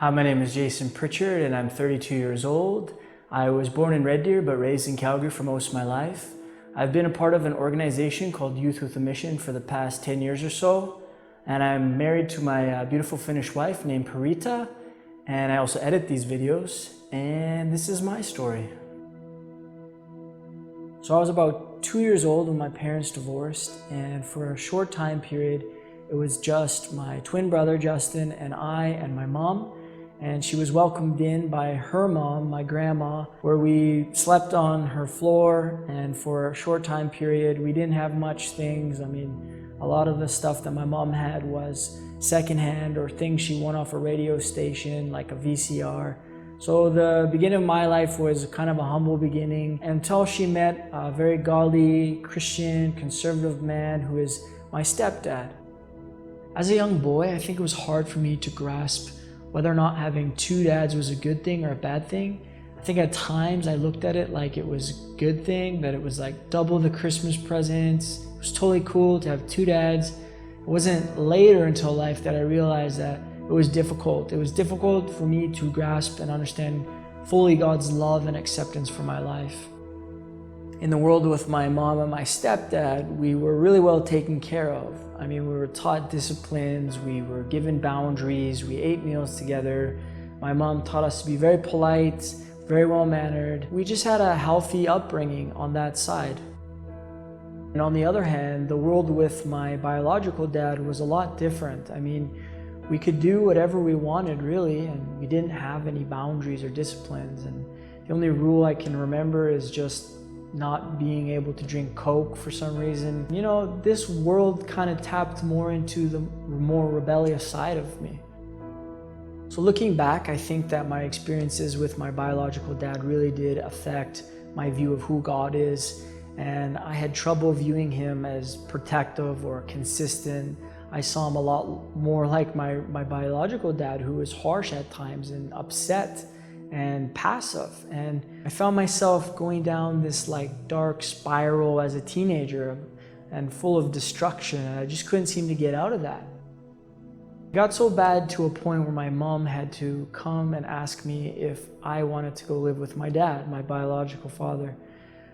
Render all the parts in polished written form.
Hi, my name is Jason Pritchard and I'm 32 years old. I was born in Red Deer but raised in Calgary for most of my life. I've been a part of an organization called Youth with a Mission for the past 10 years or so. And I'm married to my beautiful Finnish wife named 𝒥𝒶𝓈𝑜𝓃. And I also edit these videos. And this is my story. So I was about 2 years old when my parents divorced, and for a short time period, it was just my twin brother, Justin, and I and my mom. And she was welcomed in by her mom, my grandma, where we slept on her floor. And for a short time period, we didn't have much things. I mean, a lot of the stuff that my mom had was secondhand or things she won off a radio station, like a VCR. So the beginning of my life was kind of a humble beginning until she met a very godly, Christian, conservative man who is my stepdad. As a young boy, I think it was hard for me to grasp whether or not having two dads was a good thing or a bad thing. I think at times I looked at it like it was a good thing, that it was like double the Christmas presents. It was totally cool to have two dads. It wasn't later until life that I realized that it was difficult. It was difficult for me to grasp and understand fully God's love and acceptance for my life. In the world with my mom and my stepdad, we were really well taken care of. I mean, we were taught disciplines, we were given boundaries, we ate meals together. My mom taught us to be very polite, very well-mannered. We just had a healthy upbringing on that side. And on the other hand, the world with my biological dad was a lot different. I mean, we could do whatever we wanted, really, and we didn't have any boundaries or disciplines. And the only rule I can remember is just not being able to drink Coke for some reason. You know, this world kind of tapped more into the more rebellious side of me. So looking back, I think that my experiences with my biological dad really did affect my view of who God is. And I had trouble viewing him as protective or consistent. I saw him a lot more like my biological dad, who was harsh at times and upset and passive. And I found myself going down this like dark spiral as a teenager and full of destruction, and I just couldn't seem to get out of that. It got so bad to a point where my mom had to come and ask me if I wanted to go live with my dad, my biological father.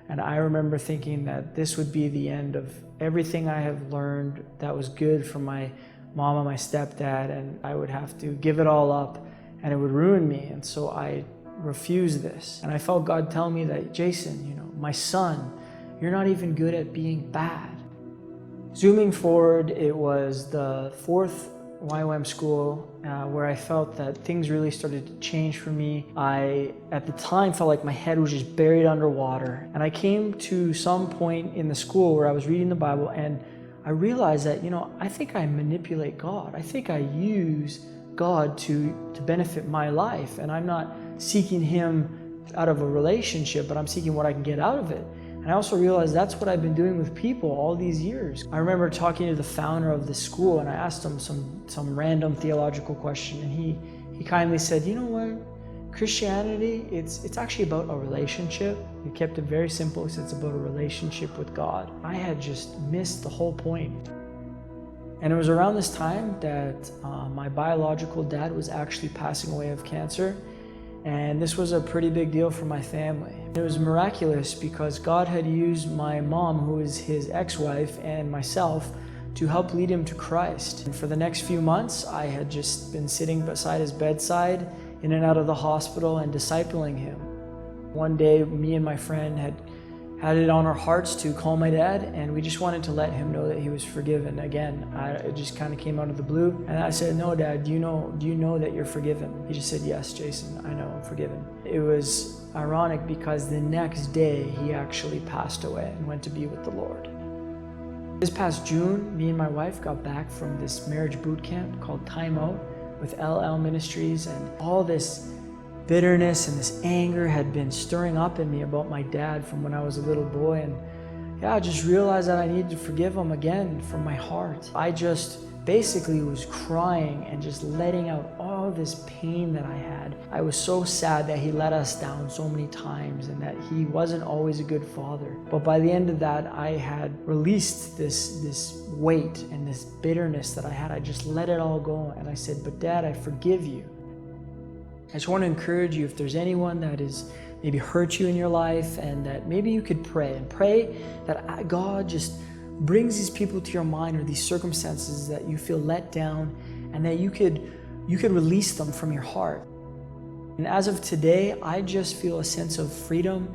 And I remember thinking that this would be the end of everything I have learned that was good from my mom and my stepdad, and I would have to give it all up and it would ruin me. And so I refused this. And I felt God tell me that, Jason, you know, my son, you're not even good at being bad. Zooming forward, it was the fourth 𝐄𝐢𝐥𝐦 school where I felt that things really started to change for me. I, at the time, felt like my head was just buried underwater. And I came to some point in the school where I was reading the Bible, and I realized that, you know, I think I manipulate God. I think I use God to benefit my life. And I'm not seeking Him out of a relationship, but I'm seeking what I can get out of it. And I also realized that's what I've been doing with people all these years. I remember talking to the founder of the school, and I asked him some random theological question, and he kindly said, you know what, Christianity, it's actually about a relationship. He kept it very simple. He said it's about a relationship with God. I had just missed the whole point. And it was around this time that my biological dad was actually passing away of cancer. And this was a pretty big deal for my family. It was miraculous because God had used my mom, who is his ex-wife, and myself to help lead him to Christ. And for the next few months, I had just been sitting beside his bedside, in and out of the hospital, and discipling him. One day, me and my friend had it on our hearts to call my dad, and we just wanted to let him know that he was forgiven. Again, it just kind of came out of the blue. And I said, no, Dad, do you know that you're forgiven? He just said, yes, Jason, I know I'm forgiven. It was ironic because the next day he actually passed away and went to be with the Lord. This past June, me and my wife got back from this marriage boot camp called Time Out with LL Ministries, and all this bitterness and this anger had been stirring up in me about my dad from when I was a little boy. And yeah, I just realized that I needed to forgive him again from my heart. I just basically was crying and just letting out all this pain that I had. I was so sad that he let us down so many times and that he wasn't always a good father. But by the end of that, I had released this weight and this bitterness that I had. I just let it all go, and I said, but Dad, I forgive you. I just want to encourage you, if there's anyone that is maybe hurt you in your life, and that maybe you could pray that God just brings these people to your mind, or these circumstances that you feel let down, and that you could release them from your heart. And as of today, I just feel a sense of freedom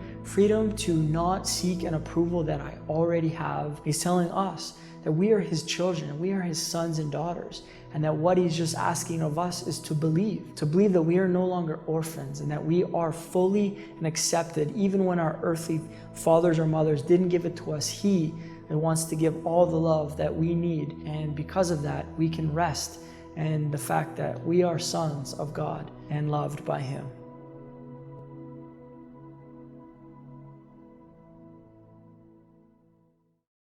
to not seek an approval that I already have. He's telling us that we are His children, and we are His sons and daughters, and that what He's just asking of us is to believe that we are no longer orphans, and that we are fully and accepted. Even when our earthly fathers or mothers didn't give it to us, He wants to give all the love that we need, and because of that, we can rest in the fact that we are sons of God and loved by Him.